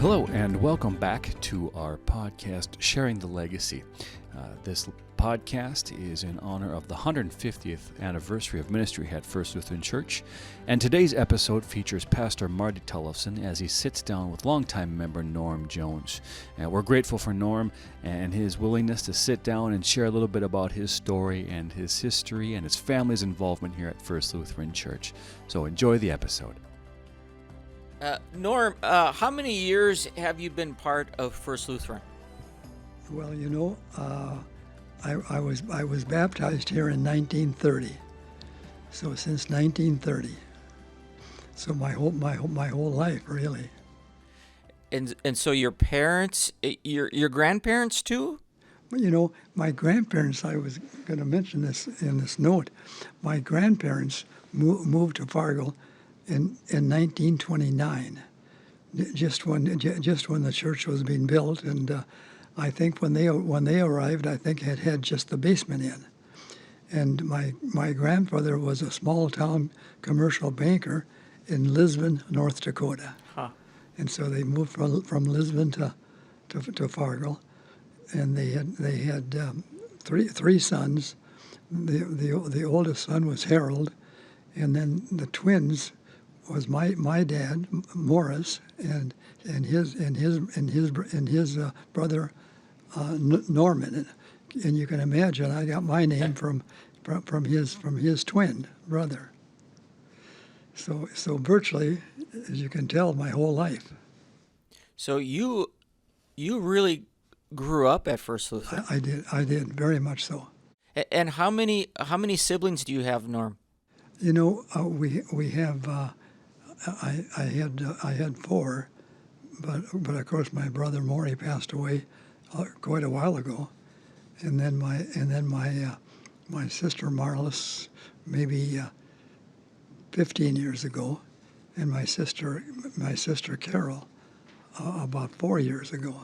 Hello and welcome back to our podcast, Sharing the Legacy. This podcast is in honor of the 150th anniversary of ministry at First Lutheran Church, and today's episode features Pastor Marty Tollefson as he sits down with longtime member Norm Jones. And we're grateful for Norm and his willingness to sit down and share a little bit about his story and his history and his family's involvement here at First Lutheran Church. So enjoy the episode. Norm, how many years have you been part of First Lutheran? Well, you know, I was baptized here in 1930. So since 1930. So my whole life, really. And so your parents, your grandparents too? Well, you know, my grandparents, I was going to mention this in this note. My grandparents moved to Fargo in 1929, just when the church was being built, and I think when they arrived, I think it had just the basement in. And my grandfather was a small town commercial banker in Lisbon, North Dakota. Huh. And so they moved from Lisbon to Fargo, and they had three sons. The oldest son was Harold, and then the twins was my dad, Morris, and his brother Norman, and you can imagine I got my name from his twin brother. So virtually, as you can tell, my whole life. So you really grew up at First Lutheran. I did very much so. And how many siblings do you have, Norm? You know, we have. I had four, but of course my brother Maury passed away quite a while ago, and then my sister Marlis maybe 15 years ago, and my sister Carol about 4 years ago.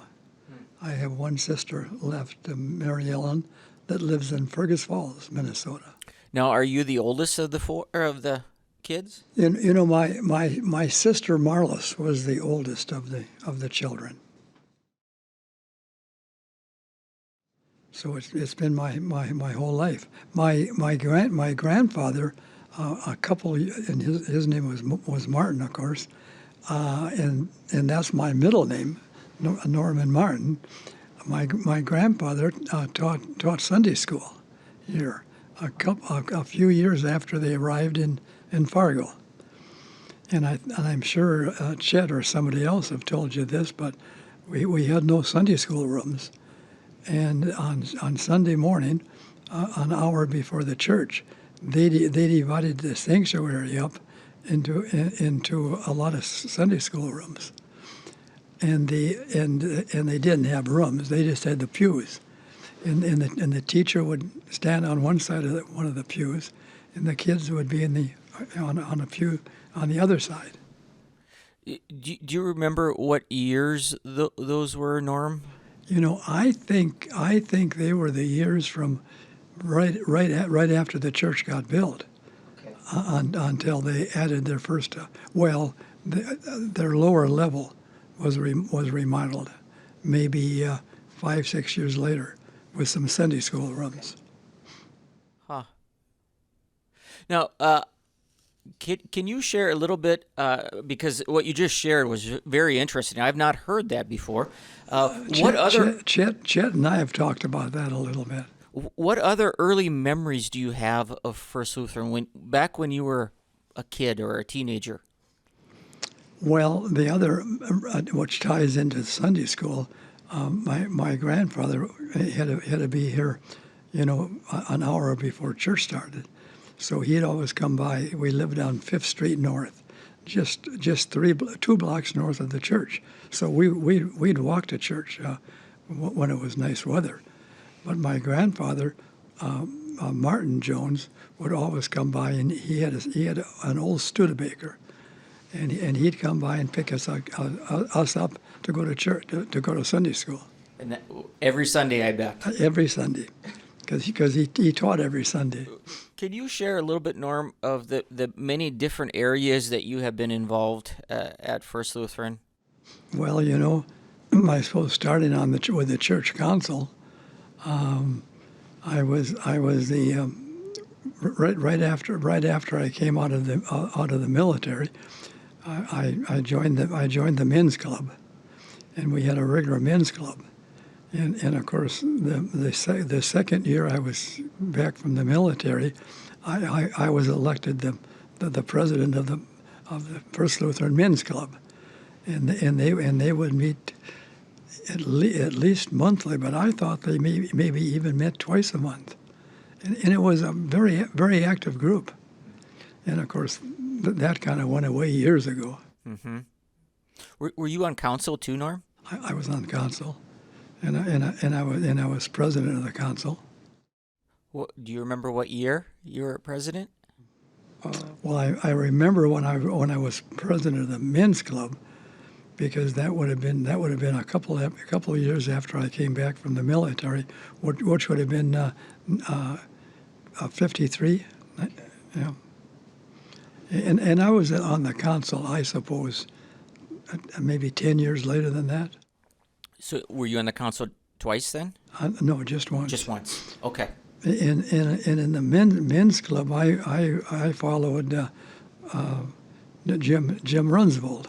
I have one sister left, Mary Ellen, that lives in Fergus Falls, Minnesota. Now, are you the oldest of the four of the kids? You know, my sister Marlis was the oldest of the children. So it's been my whole life. My grandfather, a couple, and his name was Martin, of course, and that's my middle name, Norman Martin. My grandfather taught Sunday school here a few years after they arrived in Fargo. And I'm sure Chet or somebody else have told you this, but we had no Sunday school rooms. And on Sunday morning, an hour before the church, they divided the sanctuary up into a lot of Sunday school rooms. And they didn't have rooms; they just had the pews. And the teacher would stand on one side of one of the pews, and the kids would be on a pew on the other side. Do you remember what years those were, Norm? You know, I think they were the years from right after the church got built, okay, until they added their first. Their lower level was remodeled, maybe 5-6 years later, with some Sunday school rooms. Huh. Now, can you share a little bit, because what you just shared was very interesting. I've not heard that before. Chet and I have talked about that a little bit. What other early memories do you have of First Lutheran back when you were a kid or a teenager? Well, the other, which ties into Sunday school, my grandfather had to be here, you know, an hour before church started. So he'd always come by. We lived on 5th Street North, just 2 blocks north of the church. So we'd walk to church when it was nice weather. But my grandfather, Martin Jones, would always come by, and he had an old Studebaker, and he'd come by and pick us up to go to church, to go to Sunday school. And that, every Sunday, I bet. Every Sunday, because he taught every Sunday. Can you share a little bit, Norm, of the many different areas that you have been involved at First Lutheran? Well, I suppose starting with the church council, I was the right after I came out of the military, I joined the men's club, and we had a regular men's club, and of course the second year I was back from the military, I was elected the president of the First Lutheran Men's Club, and they would meet at least monthly, but I thought they maybe even met twice a month, and it was a very very active group, and of course that kind of went away years ago. Mm-hmm. Were you on council too, Norm? I was on council, and I was president of the council. Do you remember what year you were president? Well, I remember when I was president of the men's club, because that would have been a couple of years after I came back from the military, which would have been 53. Yeah. And I was on the council, I suppose, maybe 10 years later than that. So were you on the council twice then? No, just once. Just once. Okay. And in the men's club, I followed Jim Runsvold.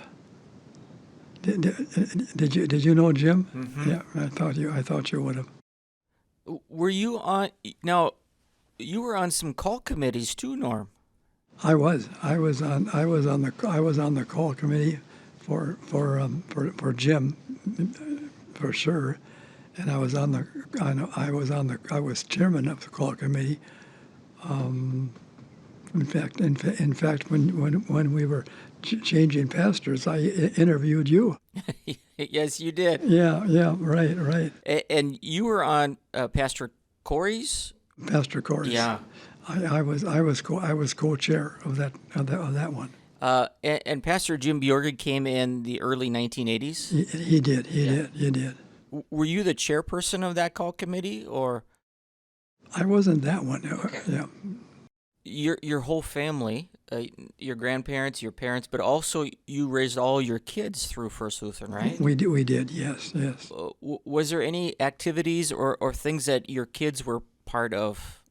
Did you know Jim? Mm-hmm. Yeah, I thought you would have. Were you on? Now, you were on some call committees too, Norm. I was on the call committee for Jim, for sure, and I was chairman of the call committee. In fact, when we were changing pastors, I interviewed you. Yes, you did. Yeah, right. And you were on Pastor Corey's. Pastor Corey's. Yeah. I was co-chair of that one. And Pastor Jim Bjorgen came in the early 1980s. He did. Were you the chairperson of that call committee, or? I wasn't that one. Okay. Yeah. Your whole family, your grandparents, your parents, but also you raised all your kids through First Lutheran, right? We did. Yes. Was there any activities or things that your kids were part of?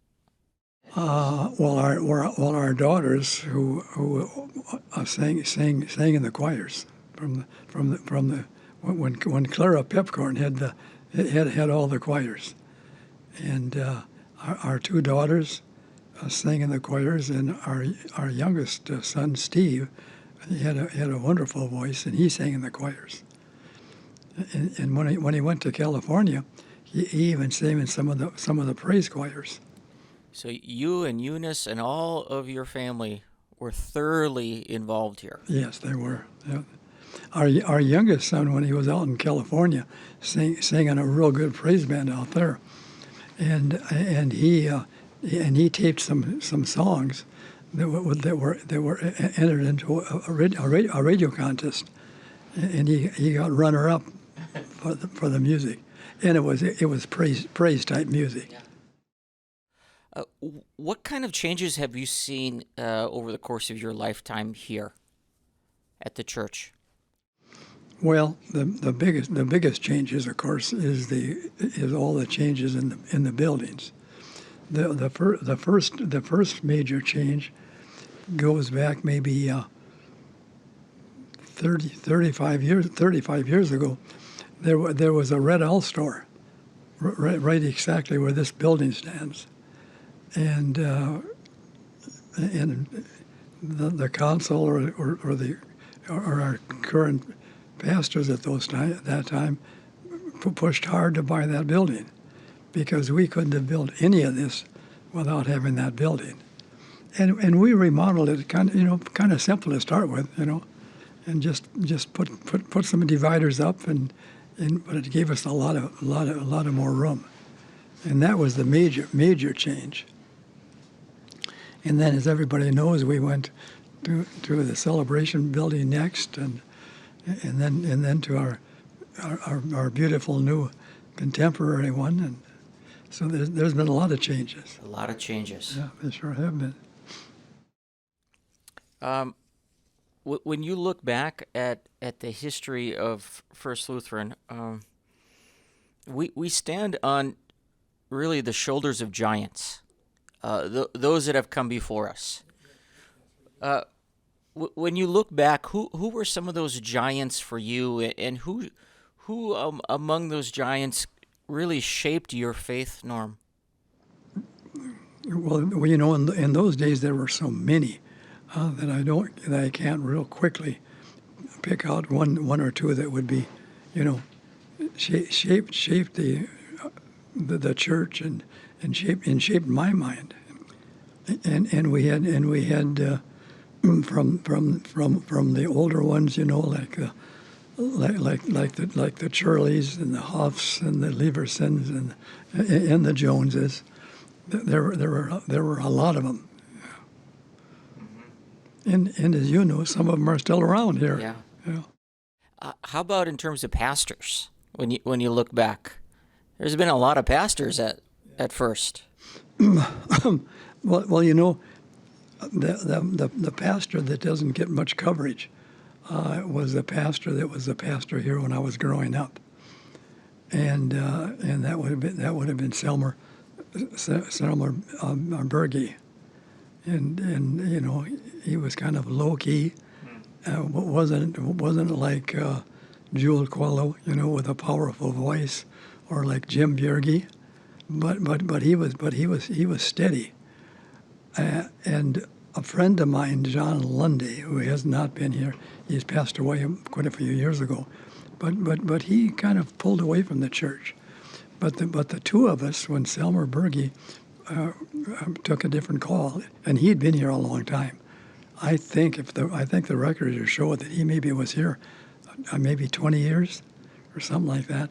Well, our daughters who sang in the choirs from the when Clara Pepcorn had all the choirs, and our two daughters sang in the choirs, and our youngest son Steve, he had a wonderful voice, and he sang in the choirs. And when he went to California, he even sang in some of the praise choirs. So you and Eunice and all of your family were thoroughly involved here. Yes, they were. Yeah. Our youngest son, when he was out in California, sang in a real good praise band out there, and he taped some songs that were entered into a radio contest, and he got runner up for the music, and it was praise type music. Yeah. What kind of changes have you seen over the course of your lifetime here at the church? Well, the biggest changes, of course, is all the changes in the buildings. The first major change goes back maybe 35 years ago. There was a Red L store right exactly where this building stands. And the council or our current pastors at that time pushed hard to buy that building, because we couldn't have built any of this without having that building. And we remodeled it kind of simple to start with, and just put some dividers up, but it gave us a lot of more room, and that was the major change. And then, as everybody knows, we went to the Celebration building next, and then to our beautiful new contemporary one, and so there's been a lot of changes. A lot of changes. Yeah, there sure have been. When you look back at the history of First Lutheran, we stand on really the shoulders of giants, those that have come before us. When you look back, who were some of those giants for you, and who among those giants really shaped your faith, Norm? Well, in those days there were so many that I can't real quickly pick out one or two that would be, shaped the church and shaped my mind. And we had from the older ones, like the Churleys and the Huffs and the Leversons and the Joneses. There were a lot of them. And as you know, some of them are still around here. Yeah. How about in terms of pastors? When you look back, there's been a lot of pastors at First. Well, the pastor that doesn't get much coverage was the pastor that was the pastor here when I was growing up, and that would have been Selmer Berge, and he was kind of low key, wasn't like Jewel Quello, with a powerful voice, or like Jim Bjerge, but he was steady. And a friend of mine, John Lundy, who has not been here, he's passed away quite a few years ago, but he kind of pulled away from the church. But the two of us, when Selmer Berge took a different call, and he'd been here a long time. I think the records show that he maybe was here maybe 20 years or something like that.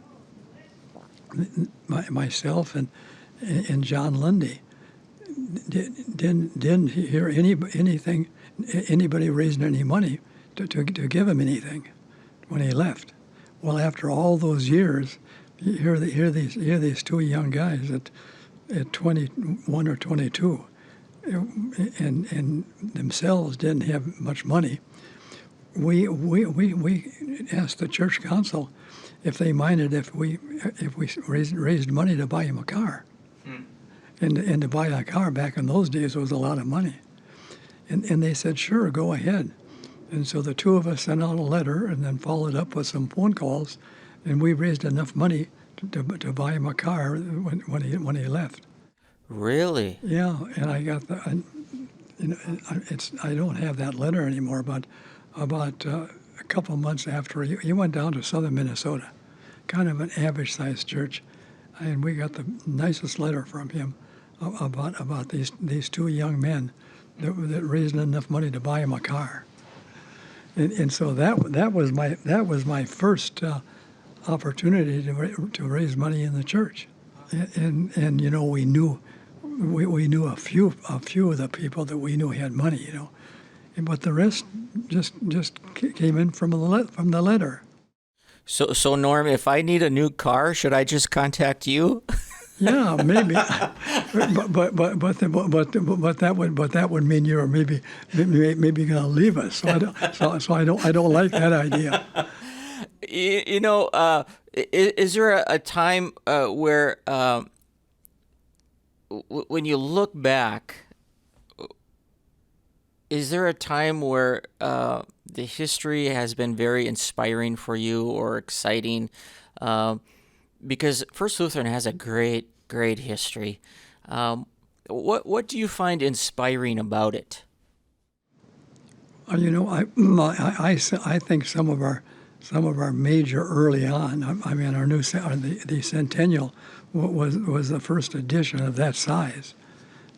Myself and John Lundy didn't hear anybody raising any money to give him anything when he left. Well, after all those years, hear these two young guys at 21 or 22, and themselves didn't have much money. We asked the church council if they minded if we raised money to buy him a car. And to buy a car back in those days was a lot of money. And they said, sure, go ahead. And so the two of us sent out a letter and then followed up with some phone calls, and we raised enough money to buy him a car when he left. Really? Yeah, and I got I don't have that letter anymore, but about a couple months after, he went down to southern Minnesota, kind of an average-sized church, and we got the nicest letter from him about these two young men that raised enough money to buy him a car, and so that was my first opportunity to raise money in the church, and we knew a few of the people that we knew had money, but the rest just came in from the letter. So Norm, if I need a new car, should I just contact you? Yeah, maybe, but that would mean you're maybe going to leave us. So I don't like that idea. Is there a time where when you look back, is there a time where the history has been very inspiring for you or exciting? Because First Lutheran has a great history. What do you find inspiring about it? I think some of our major early on. The Centennial was the first edition of that size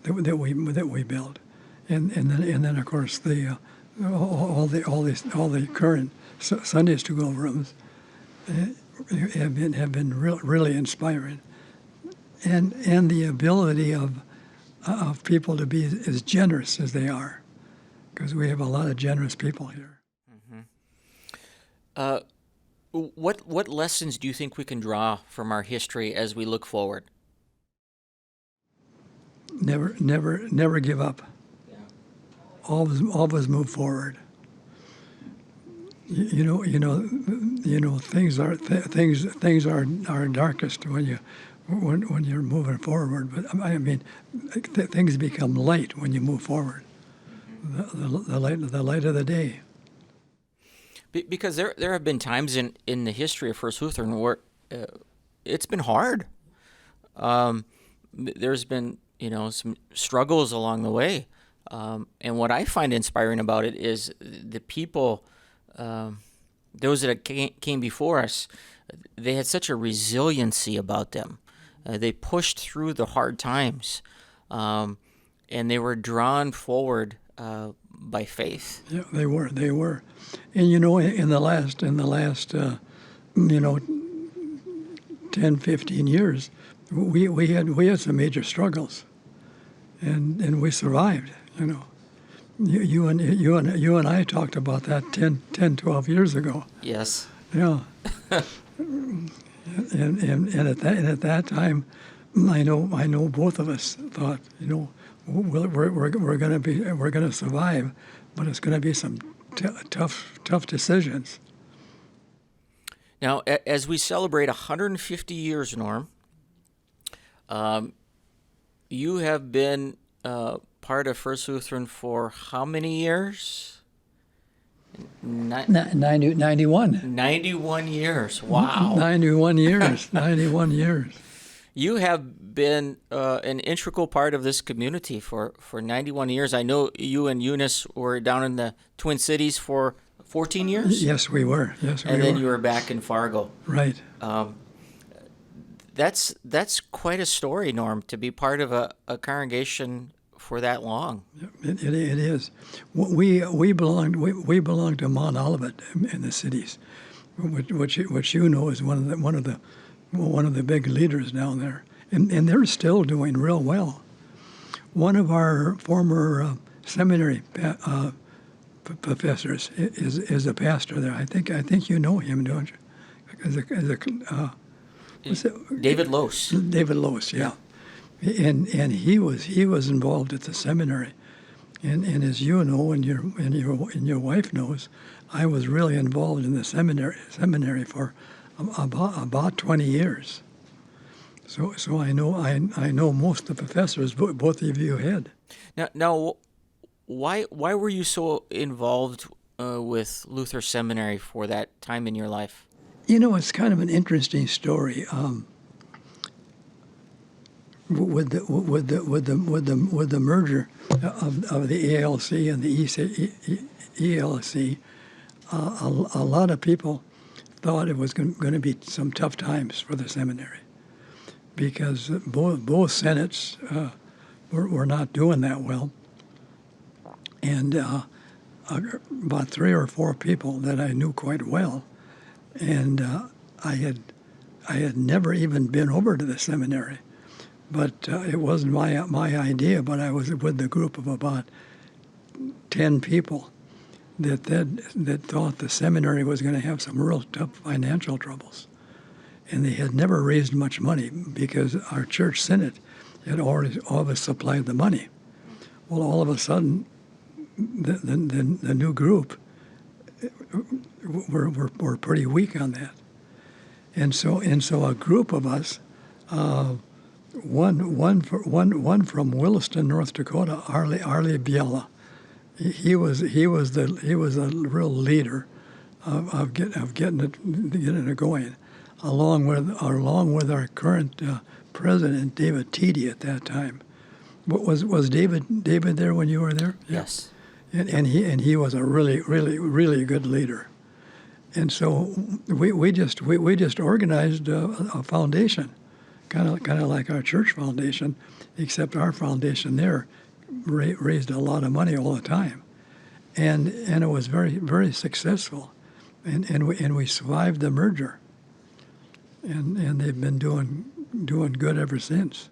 that we built, and then of course all the current Sunday school rooms have been really inspiring, and the ability of people to be as generous as they are, because we have a lot of generous people here. Mm-hmm. What lessons do you think we can draw from our history as we look forward? Never give up. Yeah. Always move forward. Things are darkest when you're moving forward. But I mean, things become light when you move forward. The light of the day. Because there have been times in the history of First Lutheran where it's been hard. There's been some struggles along the way, and what I find inspiring about it is the people, those that came before us. They had such a resiliency about them. They pushed through the hard times, and they were drawn forward by faith. Yeah, they were, and in the last 10, 15 years, we had some major struggles, and we survived. You and I talked about that 10, 12 years ago. Yes. Yeah. and at that time, I know both of us thought, we're going to survive, but it's going to be some tough decisions. Now, as we celebrate 150 years, Norm, you have been part of First Lutheran for how many years? 91. 91 years. Wow. 91 years. 91 years. You have been an integral part of this community for 91 years. I know you and Eunice were down in the Twin Cities for 14 years? Yes, we were. And then you were back in Fargo. Right. That's quite a story, Norm, to be part of a congregation for that long. It is. We belong to Mount Olivet in the cities, which is one of the big leaders down there, and they're still doing real well. One of our former seminary professors is a pastor there. I think you know him, don't you? David Lose. David Lose, yeah. And he was involved at the seminary, and as you know, and your wife knows, I was really involved in the seminary for about 20 years. So I know most of the professors both of you had. Now, why were you so involved with Luther Seminary for that time in your life? It's kind of an interesting story. With the merger of the ALC and the ELC, a lot of people thought it was going to be some tough times for the seminary, because both senates were not doing that well, and about 3 or 4 people that I knew quite well, and I had never even been over to the seminary. But it wasn't my idea, but I was with a group of about 10 people that thought the seminary was going to have some real tough financial troubles. And they had never raised much money because our church synod had always supplied the money. Well, all of a sudden, the new group were pretty weak on that. And so a group of us, one from Williston, North Dakota, Arlie Biela. He was a real leader of getting it going, along with our current president, David Teedy, at that time. Was David there when you were there? Yes. And he was a really good leader. And so we just organized a foundation. Kind of like our church foundation, except our foundation there raised a lot of money all the time, and it was very, very successful, and we survived the merger, and they've been doing good ever since.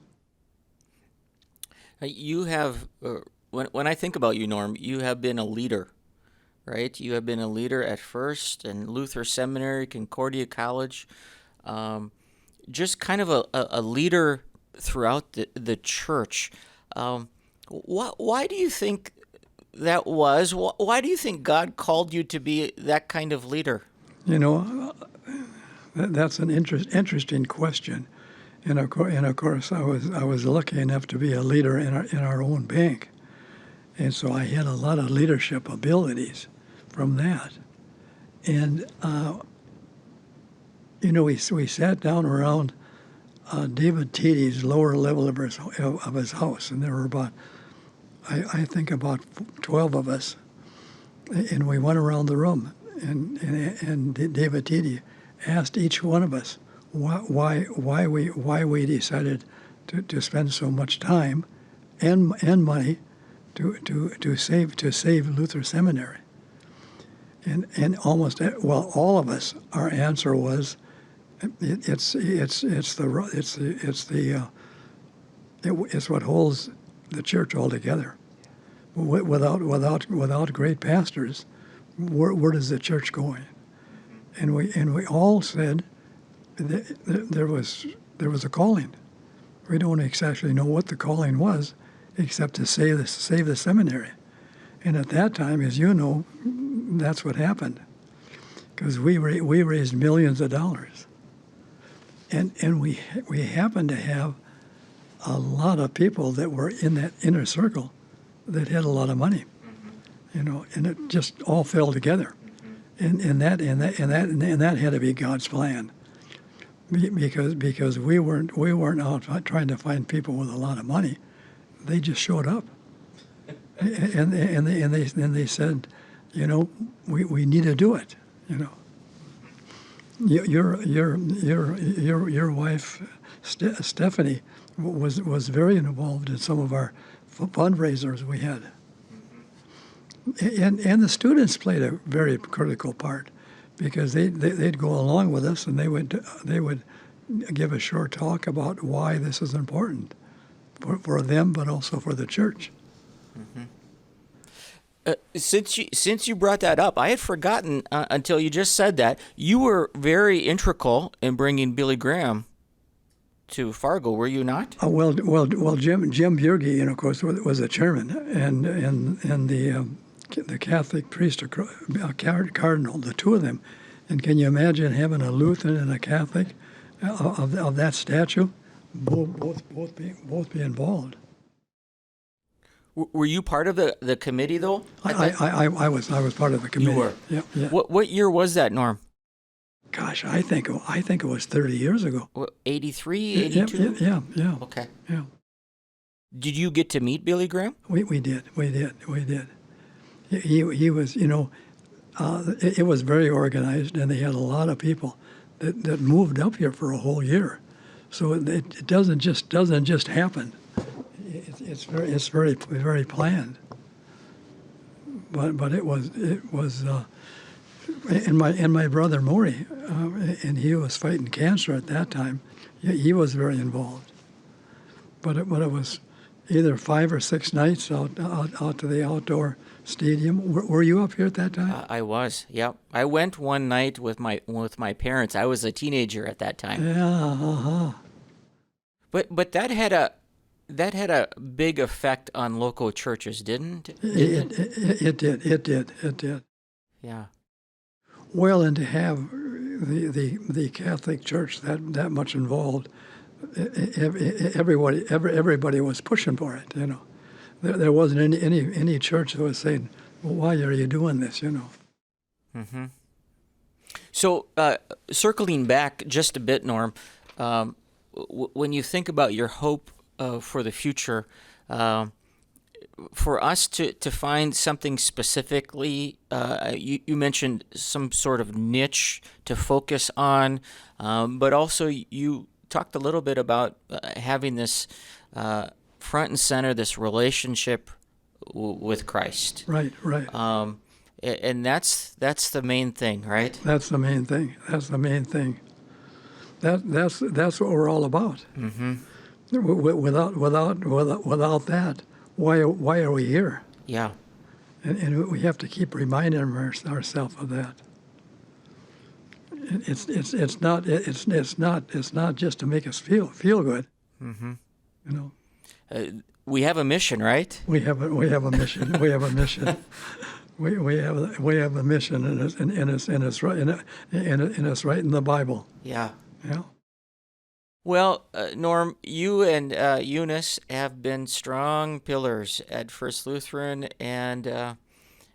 You have when I think about you, Norm, you have been a leader, right? You have been a leader at First and Luther Seminary, Concordia College. Just kind of a leader throughout the church. Why do you think that was. Why do you think God called you to be that kind of leader? You know, that's an interesting question. And of course, I was lucky enough to be a leader in our own bank, and so I had a lot of leadership abilities from that. And you know, we sat down around David Teedy's lower level of his house, and there were about, I think about 12 of us, and we went around the room, and David Teedy asked each one of us why we decided to spend so much time and money to save Luther Seminary, and almost, well, all of us, our answer was it's what holds the church all together. Without great pastors, where does the church going? And we all said that there was a calling. We don't exactly know what the calling was, except to save the seminary. And at that time, as you know, that's what happened, because we raised millions of dollars, and we happened to have a lot of people that were in that inner circle that had a lot of money, you know, and it just all fell together, and that had to be God's plan, because we weren't out trying to find people with a lot of money. They just showed up, and they said, you know, we need to do it, you know. Your wife Stephanie was very involved in some of our fundraisers we had, and the students played a very critical part, because they'd go along with us, and they would give a short talk about why this is important for them, but also for the church. Mm-hmm. Since you brought that up, I had forgotten until you just said that you were very integral in bringing Billy Graham to Fargo, were you not? Well, Jim Bjerge, and of course, was the chairman, and the Catholic priest, cardinal, the two of them. And can you imagine having a Lutheran and a Catholic of that stature, both be involved? Were you part of the committee, though? I was part of the committee. You were? Yeah. What year was that, Norm? Gosh, I think it was 30 years ago. 83, 82? Yeah. Okay. Yeah. Did you get to meet Billy Graham? We did. He was, you know, it was very organized, and they had a lot of people that moved up here for a whole year. So it doesn't just happen. It's very planned. But it was and my brother Maury, and he was fighting cancer at that time. He was very involved. But it was either 5 or 6 nights out to the outdoor stadium. Were you up here at that time? I was. Yep. I went one night with my parents. I was a teenager at that time. Yeah. But that had a big effect on local churches, didn't it? It did. Yeah. Well, and to have the Catholic Church that much involved, everybody was pushing for it. You know, there wasn't any church that was saying, "Well, why are you doing this?" You know. Mm-hmm. So, circling back just a bit, Norm, when you think about your hope for the future, for us to find something specifically, you mentioned some sort of niche to focus on, but also you talked a little bit about having this front and center, this relationship with Christ. Right. And that's the main thing, right? That's the main thing. That's what we're all about. Mm-hmm. Without that, why are we here? Yeah. And we have to keep reminding ourselves of that. It's not just to make us feel good. Mm-hmm. You know. we have a mission, right? We have a mission. We have a mission. We have a mission, and it's right in the Bible. Yeah. Yeah. Well, Norm, you and Eunice have been strong pillars at First Lutheran, and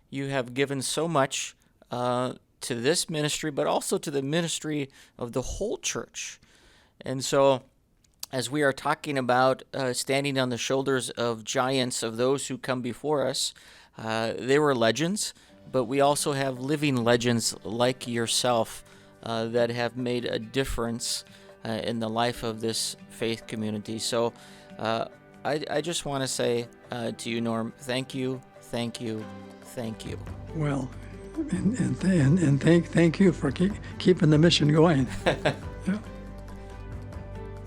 you have given so much to this ministry, but also to the ministry of the whole church. And so, as we are talking about standing on the shoulders of giants, of those who come before us, they were legends, but we also have living legends like yourself that have made a difference in the life of this faith community. So I just want to say to you, Norm, thank you, thank you, thank you. Well, and thank you for keeping the mission going. Yeah.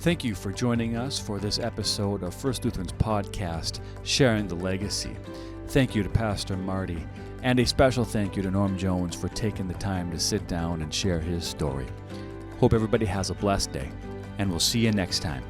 Thank you for joining us for this episode of First Lutheran's podcast, Sharing the Legacy. Thank you to Pastor Marty, and a special thank you to Norm Jones for taking the time to sit down and share his story. Hope everybody has a blessed day, and we'll see you next time.